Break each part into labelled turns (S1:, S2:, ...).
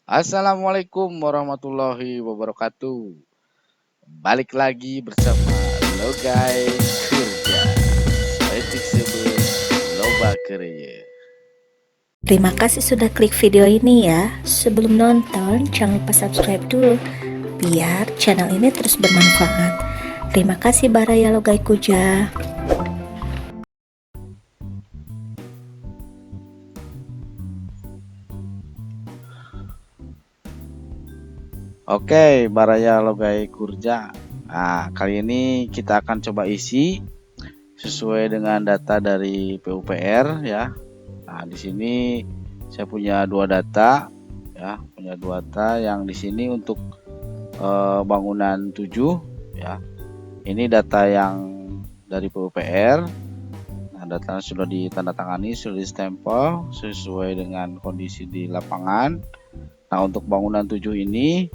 S1: Assalamualaikum warahmatullahi wabarakatuh. Balik lagi bersama Logai Kerja. Etik sebelum loba kerja.
S2: Terima kasih sudah klik video ini ya. Sebelum nonton, jangan lupa subscribe dulu biar channel ini terus bermanfaat. Terima kasih Baraya Logai Kuja.
S1: Oke, Baraya Logai Kerja. Nah, kali ini kita akan coba isi sesuai dengan data dari PUPR ya. Nah, di sini saya punya dua data ya, yang di sini untuk bangunan 7 ya. Ini data yang dari PUPR. Nah, datanya sudah ditandatangani, sudah distempel sesuai dengan kondisi di lapangan. Nah, untuk bangunan 7 ini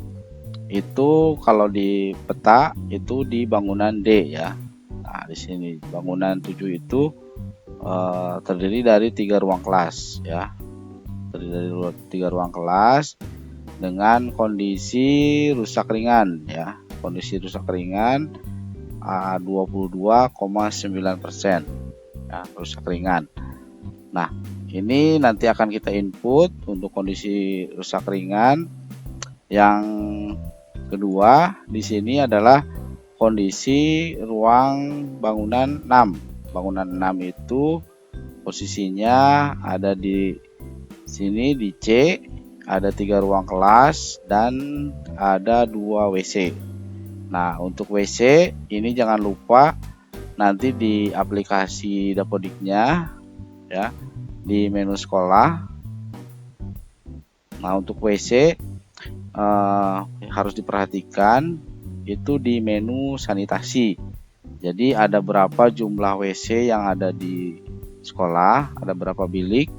S1: itu kalau di peta itu di bangunan D ya. Nah, di sini bangunan 7 itu terdiri dari 3 ruang kelas ya. Terdiri dari 3 ruang kelas dengan kondisi rusak ringan ya. Kondisi rusak ringan 22,9% ya, rusak ringan. Nah, ini nanti akan kita input untuk kondisi rusak ringan. Yang kedua di sini adalah kondisi ruang bangunan 6. Bangunan 6 itu posisinya ada di sini di C, ada 3 ruang kelas dan ada 2 WC. Nah, untuk WC ini jangan lupa nanti di aplikasi Dapodiknya ya, di menu sekolah. Nah, untuk WC harus diperhatikan itu di menu sanitasi. Jadi ada berapa jumlah WC yang ada di sekolah, ada berapa bilik.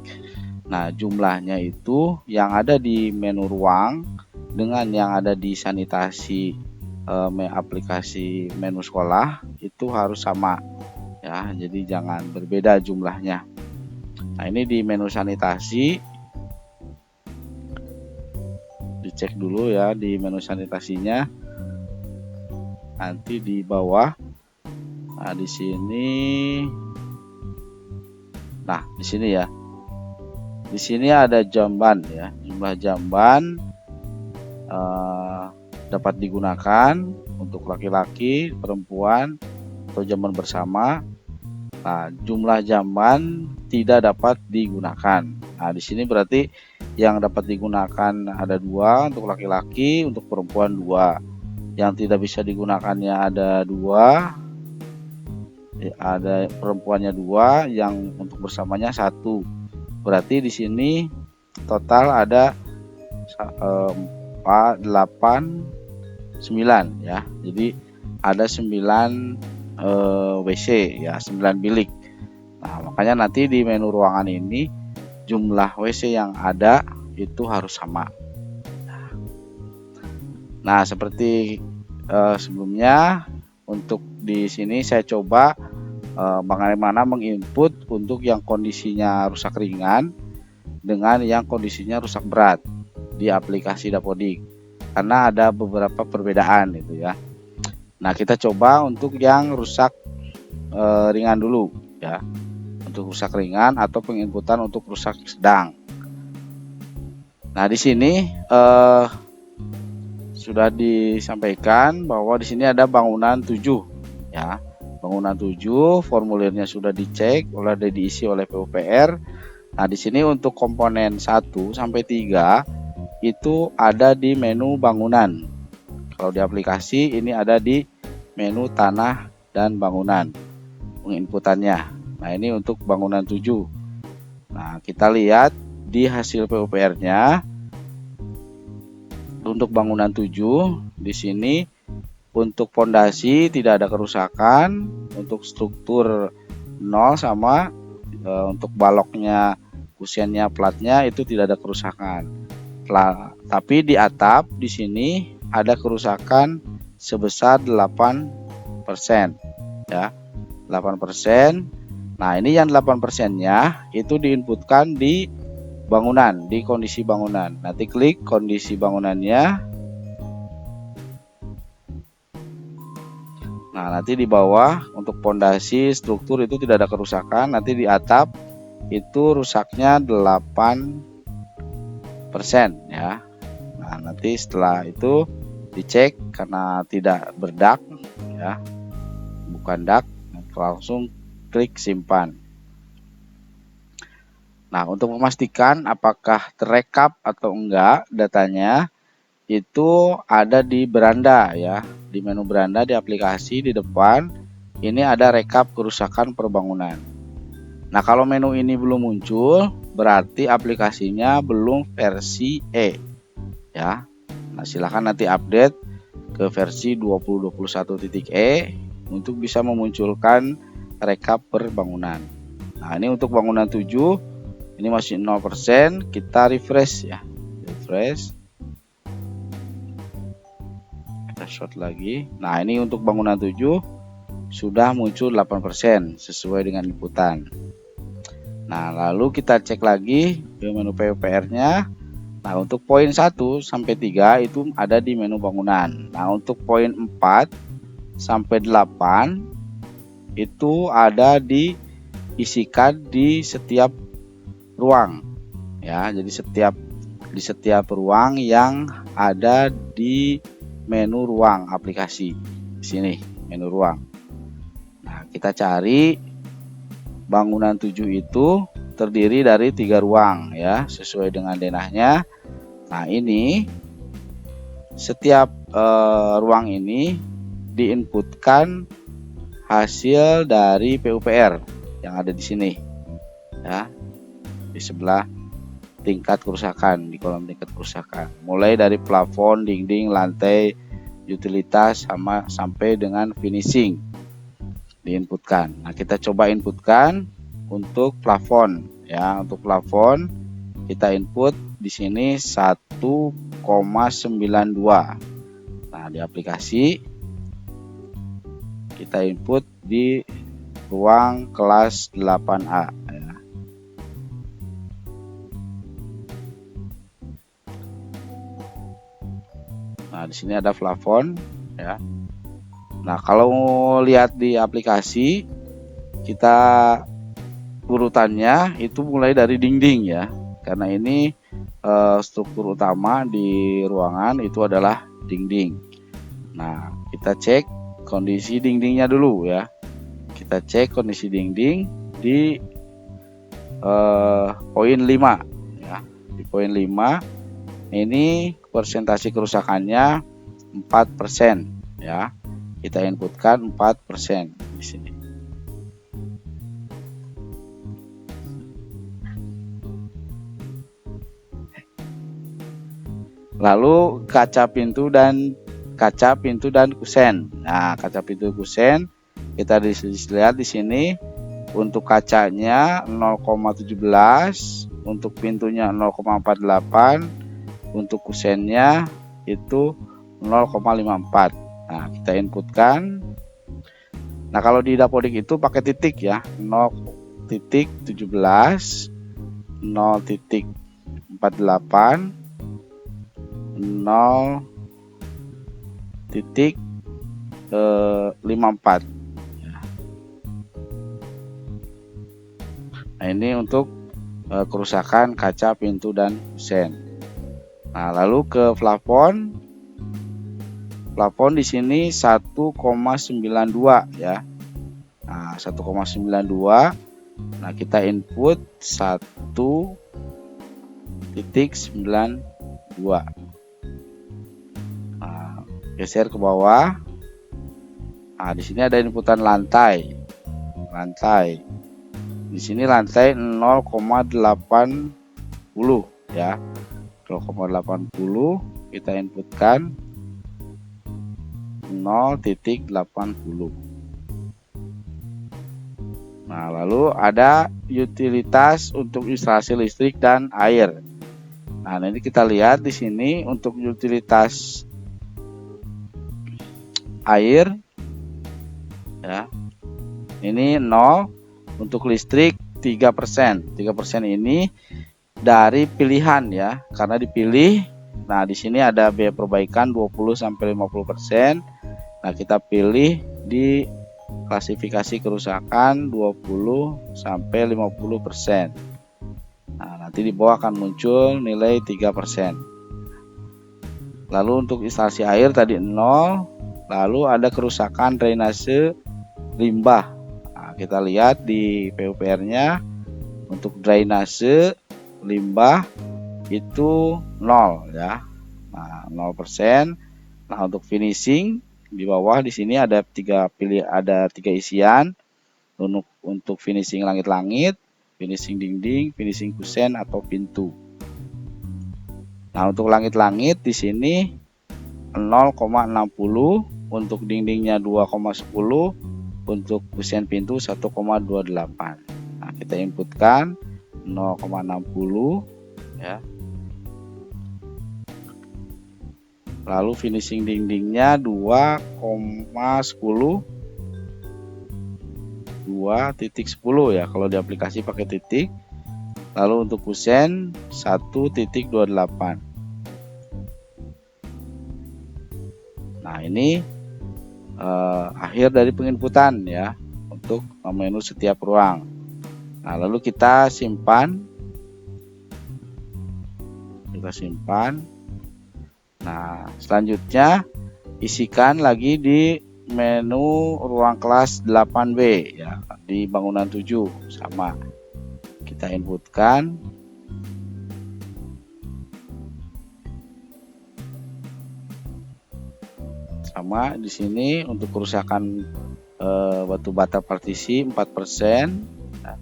S1: Nah, jumlahnya itu yang ada di menu ruang dengan yang ada di sanitasi aplikasi menu sekolah itu harus sama ya. Jadi jangan berbeda jumlahnya. Nah, ini di menu sanitasi dicek dulu ya di menu sanitasinya. Nanti di bawah. Nah, di sini. Nah, di sini ya. Di sini ada jamban ya. Jumlah jamban dapat digunakan untuk laki-laki, perempuan atau jamban bersama. Nah, jumlah jamban tidak dapat digunakan. Nah, di sini berarti yang dapat digunakan ada 2 untuk laki-laki, untuk perempuan 2. Yang tidak bisa digunakannya ada 2, ada perempuannya 2, yang untuk bersamanya 1. Berarti di sini total ada 4, 8, 9 ya. Jadi ada 9 WC ya, 9 bilik. Nah, makanya nanti di menu ruangan ini jumlah WC yang ada itu harus sama. Nah, seperti sebelumnya, untuk di sini saya coba bagaimana menginput untuk yang kondisinya rusak ringan dengan yang kondisinya rusak berat di aplikasi Dapodik. Karena ada beberapa perbedaan itu ya. Nah, kita coba untuk yang rusak ringan dulu ya. Untuk rusak ringan atau penginputan untuk rusak sedang. Nah, di sini sudah disampaikan bahwa di sini ada bangunan 7 ya. Bangunan 7 formulirnya sudah dicek, diisi oleh PUPR. Nah, di sini untuk komponen 1 sampai 3 itu ada di menu bangunan. Kalau di aplikasi ini ada di menu tanah dan bangunan penginputannya. Nah, ini untuk bangunan 7. Nah, kita lihat di hasil PUPR-nya. Untuk bangunan 7 di sini untuk pondasi tidak ada kerusakan, untuk struktur 0 sama untuk baloknya, kusennya, platnya itu tidak ada kerusakan. Tapi di atap di sini ada kerusakan sebesar 8% ya. 8%. Nah, ini yang 8%-nya itu diinputkan di bangunan, di kondisi bangunan. Nanti klik kondisi bangunannya. Nah, nanti di bawah untuk pondasi struktur itu tidak ada kerusakan. Nanti di atap itu rusaknya 8% ya. Nah, nanti setelah itu dicek karena tidak berdak ya, bukan dak, langsung klik simpan. Nah, untuk memastikan apakah terekap atau enggak datanya, itu ada di beranda ya, di menu beranda di aplikasi di depan ini ada rekap kerusakan perbangunan. Nah, kalau menu ini belum muncul berarti aplikasinya belum versi E ya. Nah, silahkan nanti update ke versi 2021.E untuk bisa memunculkan rekap perbangunan. Nah, ini untuk bangunan 7 ini masih 0%, kita refresh ya, refresh. Kita short lagi. Nah, ini untuk bangunan 7 sudah muncul 8% sesuai dengan inputan. Nah, lalu kita cek lagi ke menu PUPR-nya. Nah, untuk poin 1 sampai 3 itu ada di menu bangunan. Nah, untuk poin 4 sampai 8 itu ada diisikan di setiap ruang ya. Jadi di setiap ruang yang ada di menu ruang aplikasi. Di sini menu ruang. Nah, kita cari bangunan 7 itu terdiri dari 3 ruang ya, sesuai dengan denahnya. Nah, ini setiap ruang ini diinputkan hasil dari PUPR yang ada di sini ya, di sebelah tingkat kerusakan, di kolom tingkat kerusakan, mulai dari plafon, dinding, lantai, utilitas sampai dengan finishing diinputkan. Nah, kita coba inputkan untuk plafon ya. Untuk plafon kita input di sini 1,92. Nah, di aplikasi kita input di ruang kelas 8A ya. Nah, di sini ada plafon ya. Nah, kalau lihat di aplikasi kita urutannya itu mulai dari dinding ya, karena ini struktur utama di ruangan itu adalah dinding. Nah, kita cek kondisi dindingnya dulu ya. Kita cek kondisi dinding di poin 5 ya. Di poin 5 ini persentase kerusakannya 4% ya. Kita inputkan 4% di sini. Lalu kaca pintu dan kusen. Nah, kaca pintu kusen kita lihat di sini untuk kacanya 0,17, untuk pintunya 0,48, untuk kusennya itu 0,54. Nah, kita inputkan. Nah, kalau di Dapodik itu pakai titik ya, 0.17, 0.48, 0.54. Nah, ini untuk kerusakan kaca pintu dan kusen. Nah, lalu ke plafon. Plafon di sini 1,92 ya. Nah, 1,92. Nah, kita input 1.92. Nah, geser ke bawah. Nah, di sini ada inputan lantai. Di sini lantai 0,80 ya. 0,80 kita inputkan 0.80. Nah, lalu ada utilitas untuk instalasi listrik dan air. Nah, nanti kita lihat di sini untuk utilitas air ya. Ini 0, untuk listrik 3%. 3% ini dari pilihan ya, karena dipilih. Nah, di sini ada biaya perbaikan 20 sampai 50%. Nah, kita pilih di klasifikasi kerusakan 20 sampai 50%. Nah, nanti di bawah akan muncul nilai 3%. Lalu untuk instalasi air tadi 0. Lalu ada kerusakan drainase limbah. Nah, kita lihat di PUPR-nya untuk drainase limbah itu 0 ya. Nah, 0%. Nah, untuk finishing di bawah di sini ada tiga isian. Untuk finishing langit-langit, finishing dinding, finishing kusen atau pintu. Nah, untuk langit-langit di sini 0,60, untuk dindingnya 2,10, untuk kusen pintu 1,28. Nah, kita inputkan 0,60 ya. Lalu finishing dindingnya 2,10, 2,10 ya kalau di aplikasi pakai titik. Lalu untuk kusen 1,28. Nah, ini akhir dari penginputan ya untuk menu setiap ruang. Nah, lalu kita simpan. Nah, selanjutnya isikan lagi di menu ruang kelas 8B ya, di bangunan 7 sama. Kita inputkan. Sama di sini untuk kerusakan batu bata partisi 4%. Nah,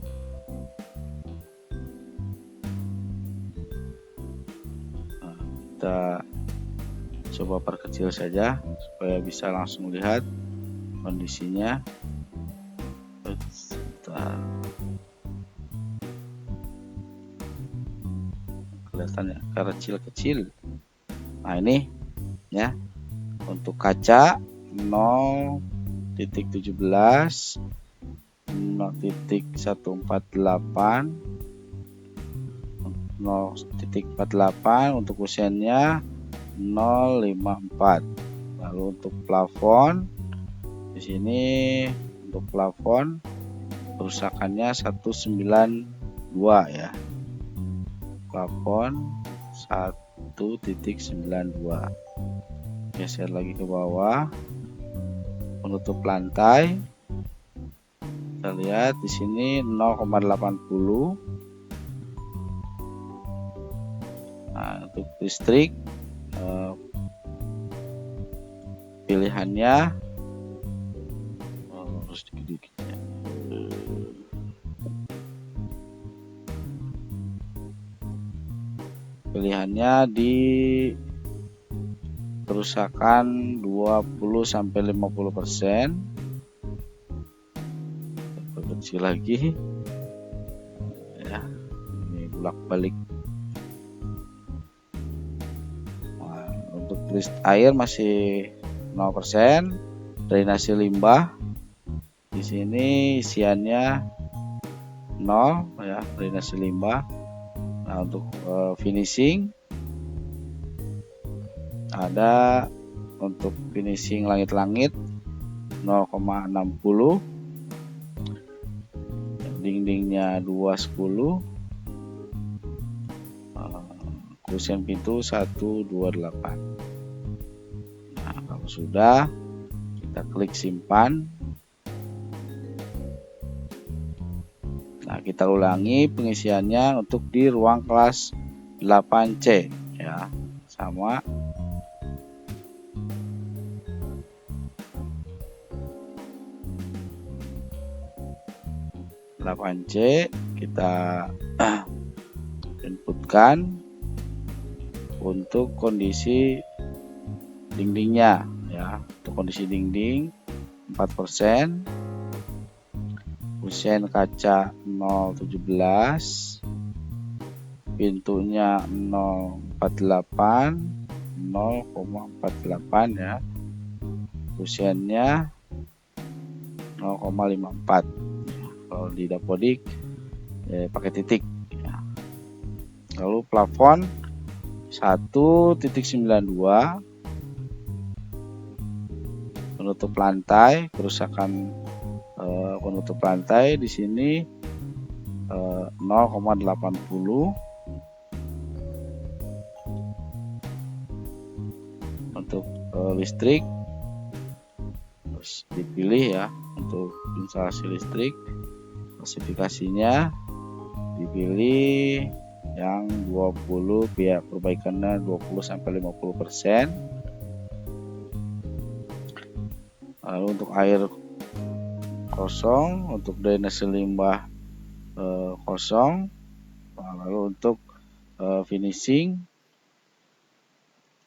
S1: kita coba perkecil saja supaya bisa langsung lihat kondisinya. Kelihatannya kecil-kecil. Nah, ini ya. Untuk kaca 0,17, 0,148, 0,48, untuk kusennya 0,54. Lalu untuk plafon di sini, untuk plafon kerusakannya 192 ya. Plafon 1,92. Geser lagi ke bawah. Penutup lantai, kita lihat di sini 0,80. Nah, untuk listrik pilihannya harus dikit-dikit ya. Pilihannya di kerusakan 20 sampai 50%. Kecil lagi ya, ini bolak-balik. Nah, untuk list air masih 0%. Drainase limbah di sini isiannya 0 ya, drainase limbah. Nah, untuk finishing ada untuk finishing langit-langit 0,60, dindingnya 2,10, kusen pintu 1,28. Nah, kalau sudah kita klik simpan. Nah, kita ulangi pengisiannya untuk di ruang kelas 8C ya, sama. C kita inputkan untuk kondisi dindingnya ya. Untuk kondisi dinding 4%, kusen kaca 0,17, pintunya 0,48, 0,48 ya, kusennya 0,54. Kalau di dapodik pakai titik ya. Lalu plafon 1.92, penutup lantai, kerusakan penutup lantai di sini 0,80. Untuk listrik harus dipilih ya, untuk instalasi listrik klasifikasinya dipilih yang 20, biaya perbaikannya 20-50%. Lalu untuk air kosong, untuk drainase limbah kosong. Lalu untuk finishing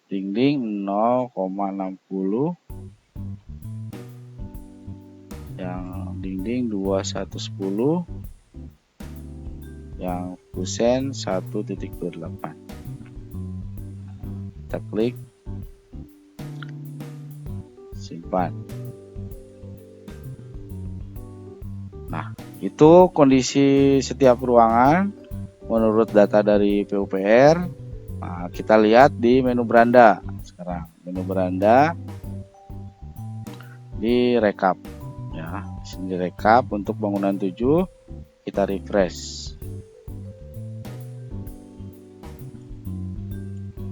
S1: dinding 0,60, yang dinding 2110, yang kusen 1.28. Kita klik simpan. Nah, itu kondisi setiap ruangan menurut data dari PUPR. Nah, kita lihat di menu beranda. Sekarang menu beranda di rekap ya. Di sini rekap untuk bangunan 7, kita refresh.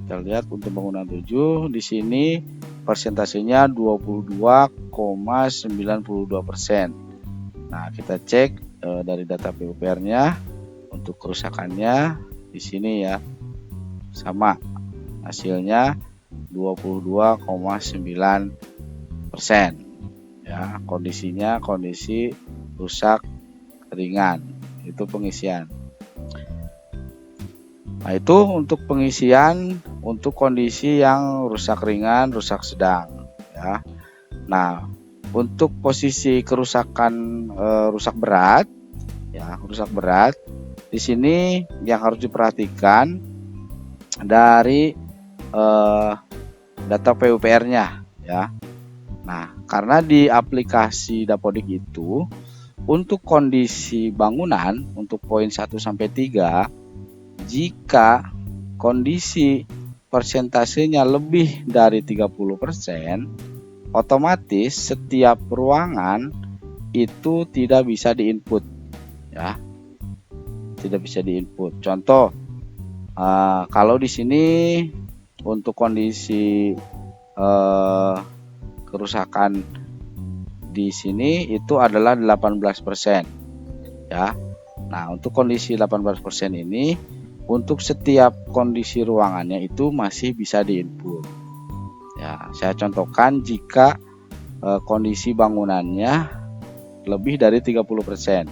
S1: Kita lihat untuk bangunan 7 di sini persentasenya 22,92%. Nah, kita cek dari data PUPR-nya untuk kerusakannya di sini ya. Sama, hasilnya 22,9% ya. Kondisinya kondisi rusak ringan, itu pengisian. Nah, itu untuk pengisian untuk kondisi yang rusak ringan, rusak sedang ya. Nah, untuk posisi kerusakan rusak berat ya, rusak berat di sini yang harus diperhatikan dari data PUPR-nya ya. Nah, karena di aplikasi Dapodik itu untuk kondisi bangunan untuk poin 1 sampai 3, jika kondisi persentasenya lebih dari 30%, otomatis setiap ruangan itu tidak bisa diinput ya. Tidak bisa diinput. Contoh, kalau di sini untuk kondisi kerusakan di sini itu adalah 18% ya. Nah, untuk kondisi 18% ini untuk setiap kondisi ruangannya itu masih bisa diinput. Ya, saya contohkan jika kondisi bangunannya lebih dari 30%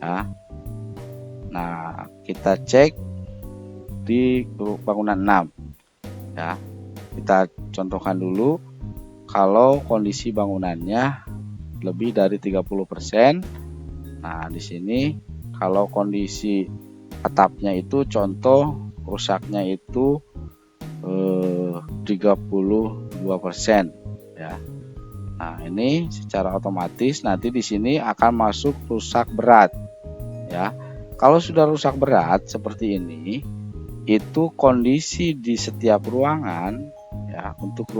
S1: ya. Nah, kita cek di bangunan 6 ya. Kita contohkan dulu kalau kondisi bangunannya lebih dari 30%. Nah, di sini kalau kondisi atapnya itu contoh rusaknya itu 32% ya. Nah, ini secara otomatis nanti di sini akan masuk rusak berat ya. Kalau sudah rusak berat seperti ini, itu kondisi di setiap ruangan ya. Untuk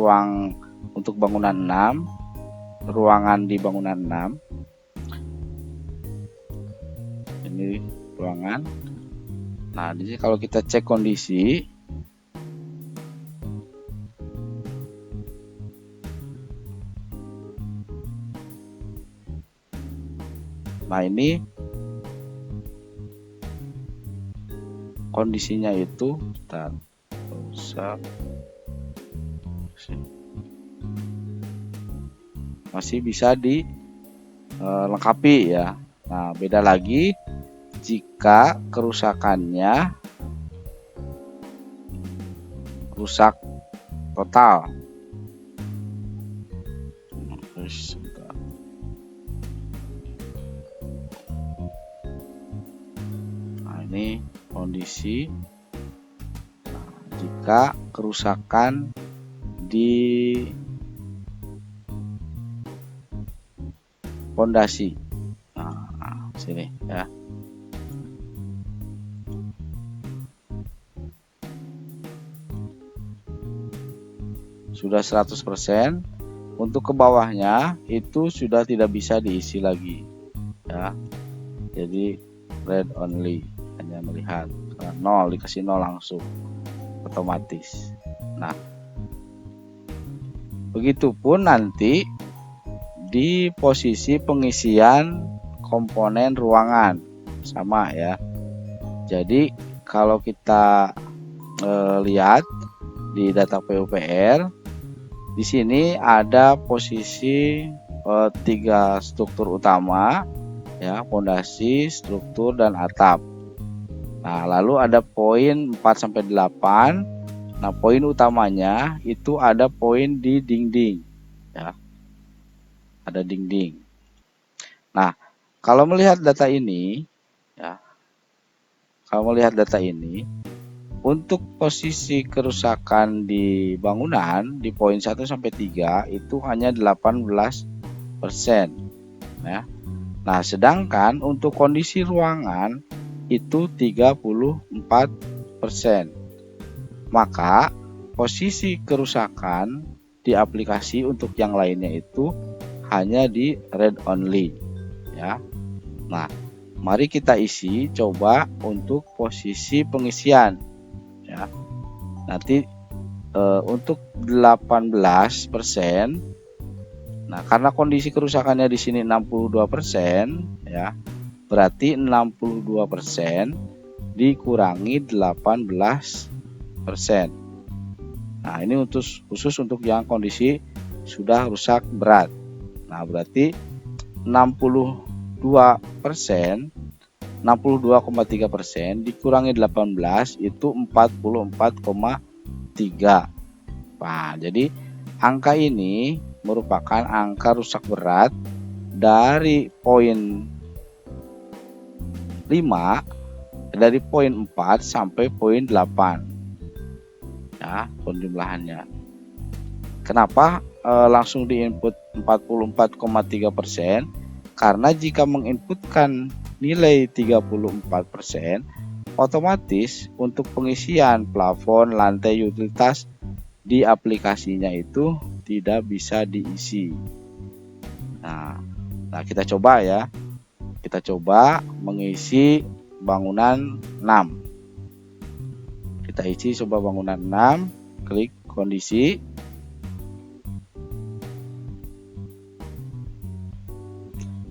S1: bangunan 6, ruangan di bangunan 6 ini ruangan. Nah, di sini kalau kita cek kondisi, nah ini kondisinya itu rusak, masih bisa dilengkapi ya. Nah, beda lagi jika kerusakannya rusak total. Nah, ini kondisi jika kerusakan di pondasi. Nah, sini ya. sudah 100%. Untuk ke bawahnya itu sudah tidak bisa diisi lagi ya. Jadi read only, hanya melihat. Karena 0 dikasih 0 langsung otomatis. Nah, begitupun nanti di posisi pengisian komponen ruangan sama ya. Jadi kalau kita lihat di data PUPR, di sini ada posisi 3 struktur utama ya, fondasi, struktur, dan atap. Nah, lalu ada poin 4 sampai 8. Nah, poin utamanya itu ada poin di dinding ya. Ada dinding. Nah, kalau melihat data ini ya. Kalau melihat data ini, untuk posisi kerusakan di bangunan di poin 1 sampai 3 itu hanya 18% ya. Nah, sedangkan untuk kondisi ruangan itu 34%. Maka posisi kerusakan di aplikasi untuk yang lainnya itu hanya di read only ya. Nah, mari kita isi coba untuk posisi pengisian ya. Nanti untuk 18%. Nah, karena kondisi kerusakannya di sini 62% ya. Berarti 62% dikurangi 18%. Nah, ini khusus untuk yang kondisi sudah rusak berat. Nah, berarti 62,3% dikurangi 18 itu 44,3. Nah, jadi angka ini merupakan angka rusak berat dari poin 5, dari poin 4 sampai poin 8 ya, penjumlahannya. Kenapa langsung diinput 44,3%? Karena jika menginputkan nilai 34%, otomatis untuk pengisian plafon, lantai, utilitas di aplikasinya itu tidak bisa diisi. Nah, kita coba ya. Kita coba mengisi bangunan 6. Kita isi coba bangunan 6, klik kondisi.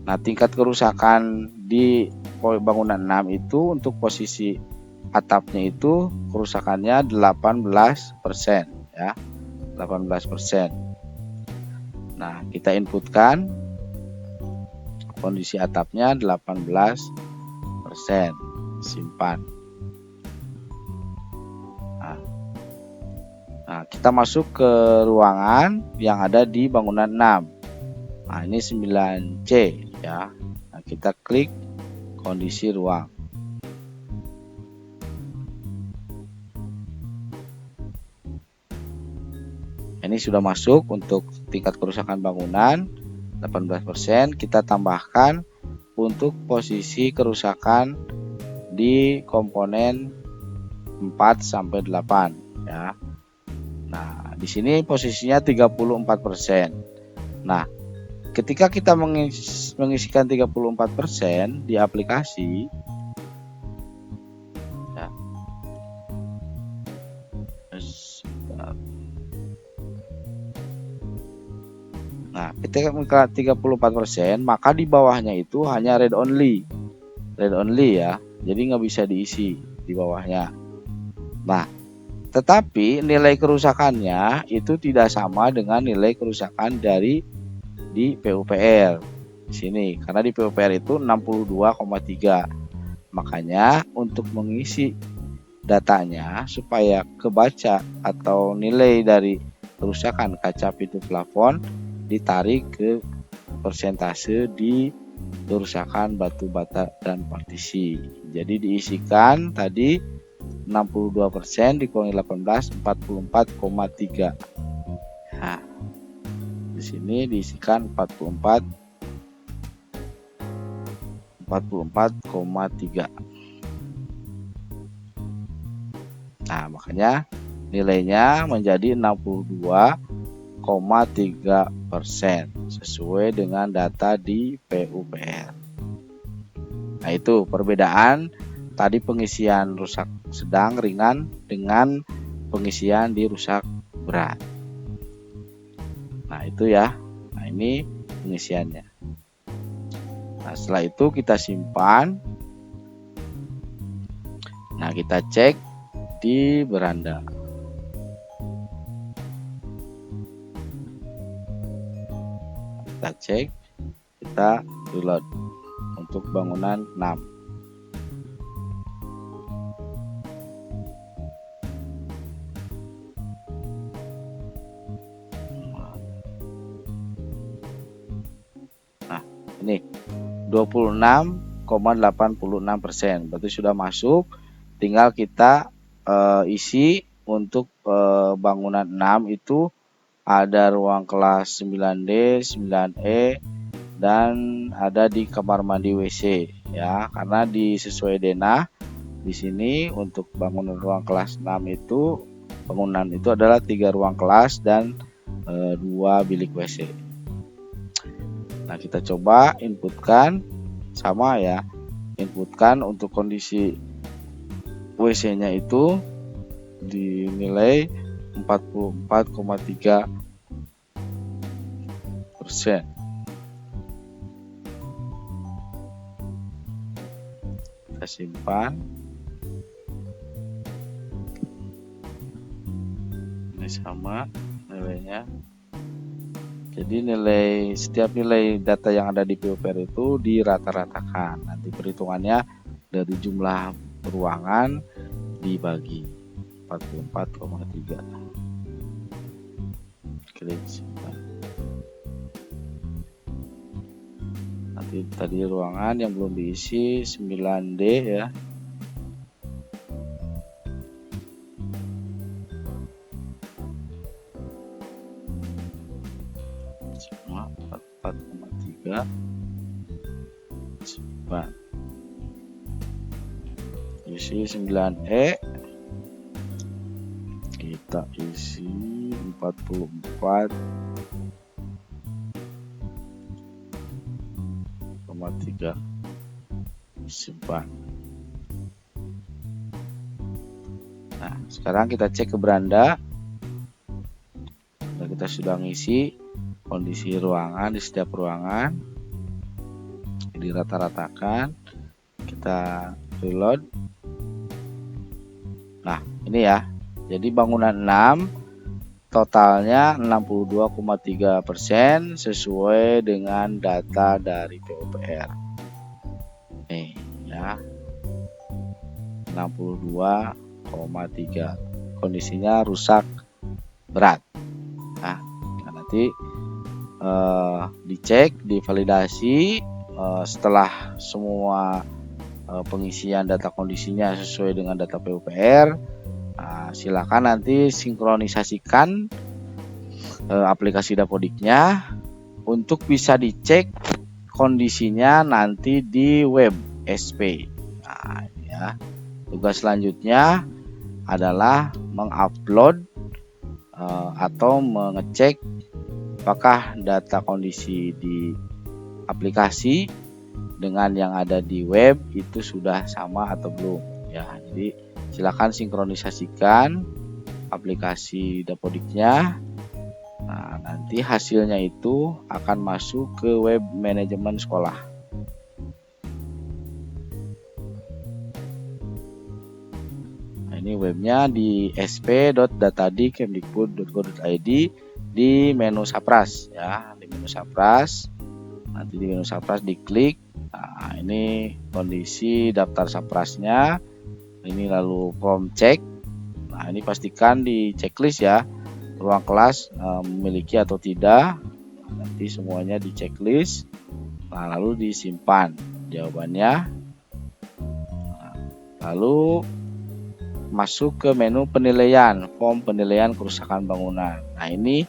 S1: Nah, tingkat kerusakan di bangunan 6 itu untuk posisi atapnya itu kerusakannya 18% ya. 18%. Nah, kita inputkan kondisi atapnya 18%. Simpan. Nah, kita masuk ke ruangan yang ada di bangunan 6. Nah, ini 9C ya. Nah, kita klik kondisi ruang. Ini sudah masuk untuk tingkat kerusakan bangunan 18%. Kita tambahkan untuk posisi kerusakan di komponen 4 sampai 8 ya. Nah, di sini posisinya 34%. Nah, ketika kita mengisikan 34% di aplikasi ya. Nah, ketika 34%, maka di bawahnya itu hanya read only. Read only ya. Jadi nggak bisa diisi di bawahnya. Nah, tetapi nilai kerusakannya itu tidak sama dengan nilai kerusakan di PUPR di sini, karena di PUPR itu 62,3. Makanya untuk mengisi datanya supaya kebaca atau nilai dari kerusakan kaca pintu plafon ditarik ke persentase di kerusakan batu bata dan partisi. Jadi diisikan tadi 62% dikurangi 18, 44,3. Nah, di sini diisikan 44,3. Nah, makanya nilainya menjadi 62 sesuai dengan data di PUPR. Nah, itu perbedaan tadi pengisian rusak sedang ringan dengan pengisian di rusak berat. Nah, itu ya. Nah, ini pengisiannya. Nah, setelah itu kita simpan. Nah, kita cek di beranda. Kita cek, kita reload untuk bangunan 6. Nah, ini 26,86%, berarti sudah masuk. Tinggal kita isi untuk bangunan 6 itu ada ruang kelas 9D, 9E, dan ada di kamar mandi WC ya, karena sesuai denah di sini untuk bangunan ruang kelas 6 itu bangunan itu adalah 3 ruang kelas dan 2 bilik WC. Nah, kita coba inputkan sama ya, inputkan untuk kondisi WC-nya itu dinilai 44,3%. Kita simpan. Ini sama nilainya. Jadi setiap nilai data yang ada di PUPR itu dirata-ratakan. Nanti perhitungannya dari jumlah ruangan dibagi 44,3. Klik simpan. Nanti tadi ruangan yang belum diisi 9D ya. Semua 44,3. Simpan. Isi 9E, kita isi 44,3, simpan. Nah, sekarang kita cek ke beranda. Nah, kita sudah ngisi kondisi ruangan di setiap ruangan, dirata-ratakan. Kita reload. Nah, ini ya. Jadi bangunan 6 totalnya 62,3% sesuai dengan data dari PUPR. Nih ya. 62,3. Kondisinya rusak berat. Nah, nanti dicek, divalidasi setelah semua pengisian data kondisinya sesuai dengan data PUPR. Nah, silakan nanti sinkronisasikan aplikasi Dapodiknya untuk bisa dicek kondisinya nanti di web SP. Nah, ini ya. Tugas selanjutnya adalah mengupload atau mengecek apakah data kondisi di aplikasi dengan yang ada di web itu sudah sama atau belum ya. Jadi silakan sinkronisasikan aplikasi Dapodiknya. Nah, nanti hasilnya itu akan masuk ke web manajemen sekolah. Nah, ini webnya di sp.datadik.kemdikbud.go.id di menu Sapras ya, di menu Sapras. Nanti di menu Sapras diklik. Nah, ini kondisi daftar Saprasnya. Ini lalu form cek. Nah, ini pastikan di checklist ya, ruang kelas memiliki atau tidak. Nah, nanti semuanya di checklist. Nah, lalu disimpan jawabannya. Nah, lalu masuk ke menu penilaian, form penilaian kerusakan bangunan. Nah, ini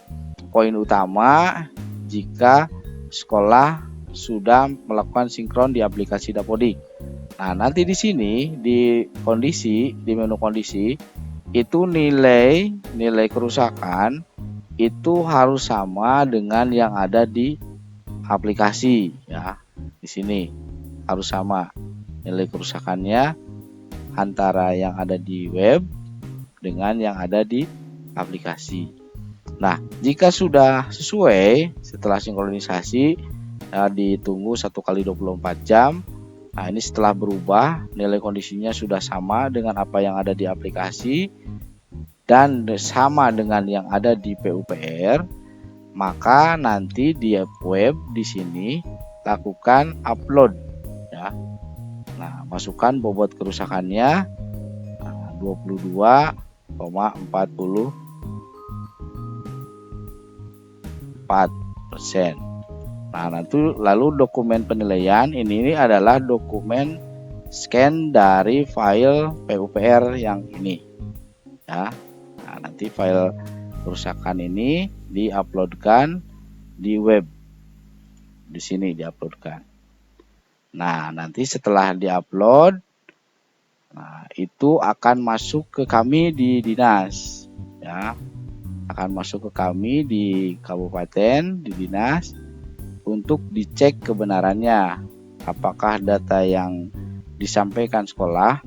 S1: poin utama jika sekolah sudah melakukan sinkron di aplikasi Dapodik. Nah, nanti di sini di kondisi, di menu kondisi itu nilai kerusakan itu harus sama dengan yang ada di aplikasi ya. Di sini harus sama nilai kerusakannya antara yang ada di web dengan yang ada di aplikasi. Nah, jika sudah sesuai setelah sinkronisasi ditunggu 1 kali 24 jam. Nah, ini setelah berubah nilai kondisinya sudah sama dengan apa yang ada di aplikasi dan sama dengan yang ada di PUPR, maka nanti di web di sini lakukan upload ya. Nah, masukkan bobot kerusakannya 22,44%. Nah, nanti lalu dokumen penilaian ini adalah dokumen scan dari file PUPR yang ini ya. Nah, nanti file kerusakan ini diuploadkan di web. Di sini diuploadkan. Nah, nanti setelah diupload, nah itu akan masuk ke kami di dinas ya. Akan masuk ke kami di kabupaten, di dinas untuk dicek kebenarannya, apakah data yang disampaikan sekolah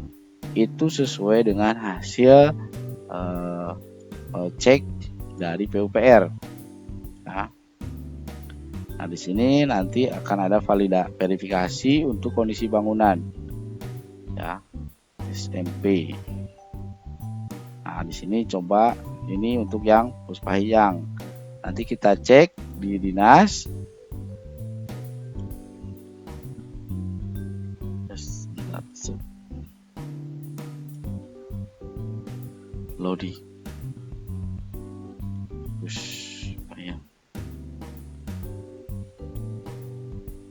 S1: itu sesuai dengan hasil cek dari PUPR. Nah, di sini nanti akan ada verifikasi untuk kondisi bangunan, ya, SMP. Nah, di sini coba ini untuk yang Puspahyang. Nanti kita cek di dinas. Lodi.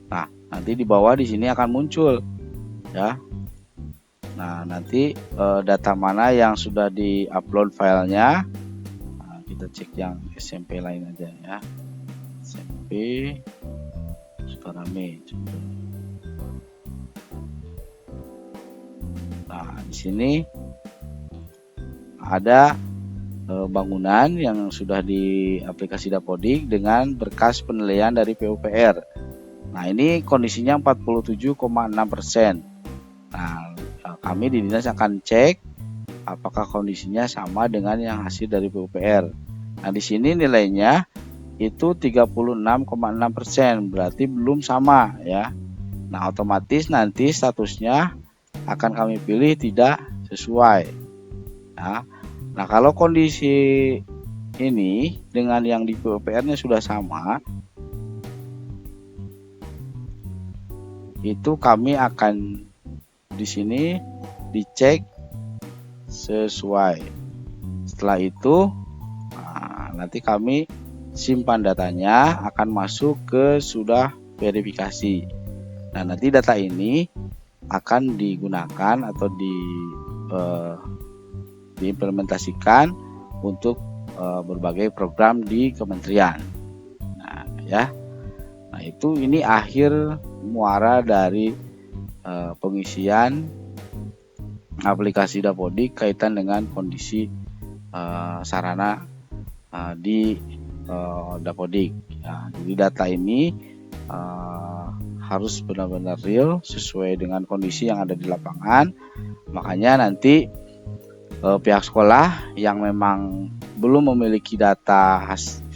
S1: Nah, nanti di bawah di sini akan muncul ya. Nah, nanti data mana yang sudah di-upload filenya. Nah, kita cek yang SMP lain aja ya. SMP Sukarame. Nah, di sini ada bangunan yang sudah di aplikasi Dapodik dengan berkas penilaian dari PUPR. Nah, ini kondisinya 47,6%. Nah, kami di dinas akan cek apakah kondisinya sama dengan yang hasil dari PUPR. Nah, di sini nilainya itu 36,6%, berarti belum sama ya. Nah, otomatis nanti statusnya akan kami pilih tidak sesuai. Nah, kalau kondisi ini dengan yang di PUPR-nya sudah sama, itu kami akan di sini dicek sesuai. Setelah itu, nanti kami simpan datanya akan masuk ke sudah verifikasi. Nah, nanti data ini akan digunakan atau diimplementasikan untuk berbagai program di kementerian. Nah, ya. Nah, itu ini akhir muara dari pengisian aplikasi Dapodik kaitan dengan kondisi sarana di Dapodik. Ya, jadi data ini harus benar-benar real sesuai dengan kondisi yang ada di lapangan. Makanya nanti pihak sekolah yang memang belum memiliki data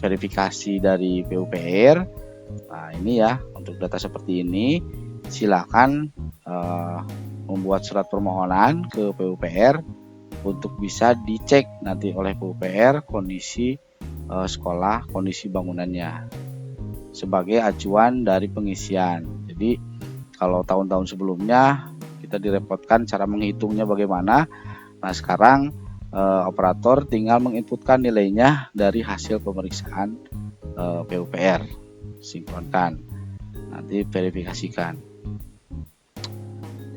S1: verifikasi dari PUPR, nah ini ya, untuk data seperti ini silakan membuat surat permohonan ke PUPR untuk bisa dicek nanti oleh PUPR kondisi sekolah, kondisi bangunannya sebagai acuan dari pengisian. Jadi kalau tahun-tahun sebelumnya kita direpotkan cara menghitungnya bagaimana. Nah, sekarang operator tinggal menginputkan nilainya dari hasil pemeriksaan PUPR, sinkronkan, nanti verifikasikan.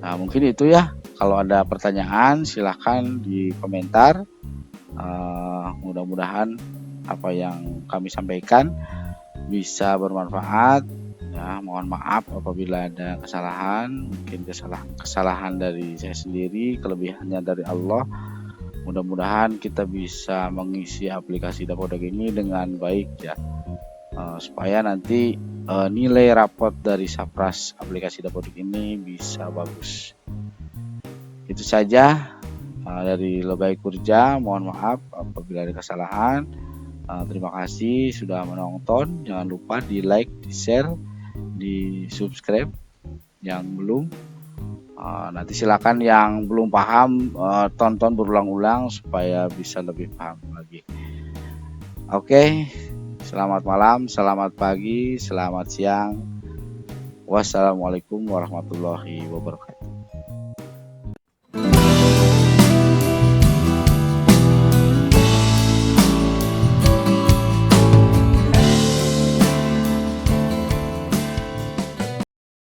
S1: Nah, mungkin itu ya. Kalau ada pertanyaan silahkan di komentar. Mudah-mudahan apa yang kami sampaikan bisa bermanfaat. Ya, mohon maaf apabila ada kesalahan, mungkin kesalahan dari saya sendiri, kelebihannya dari Allah. Mudah-mudahan kita bisa mengisi aplikasi Dapodik ini dengan baik ya, supaya nanti nilai rapot dari Sapras aplikasi Dapodik ini bisa bagus. Itu saja dari Logai Kurja. Mohon maaf apabila ada kesalahan. Terima kasih sudah menonton. Jangan lupa di like, di share, di subscribe yang belum. Nanti silakan yang belum paham tonton berulang-ulang supaya bisa lebih paham lagi. Oke, selamat malam, selamat pagi, selamat siang. Wassalamualaikum warahmatullahi wabarakatuh.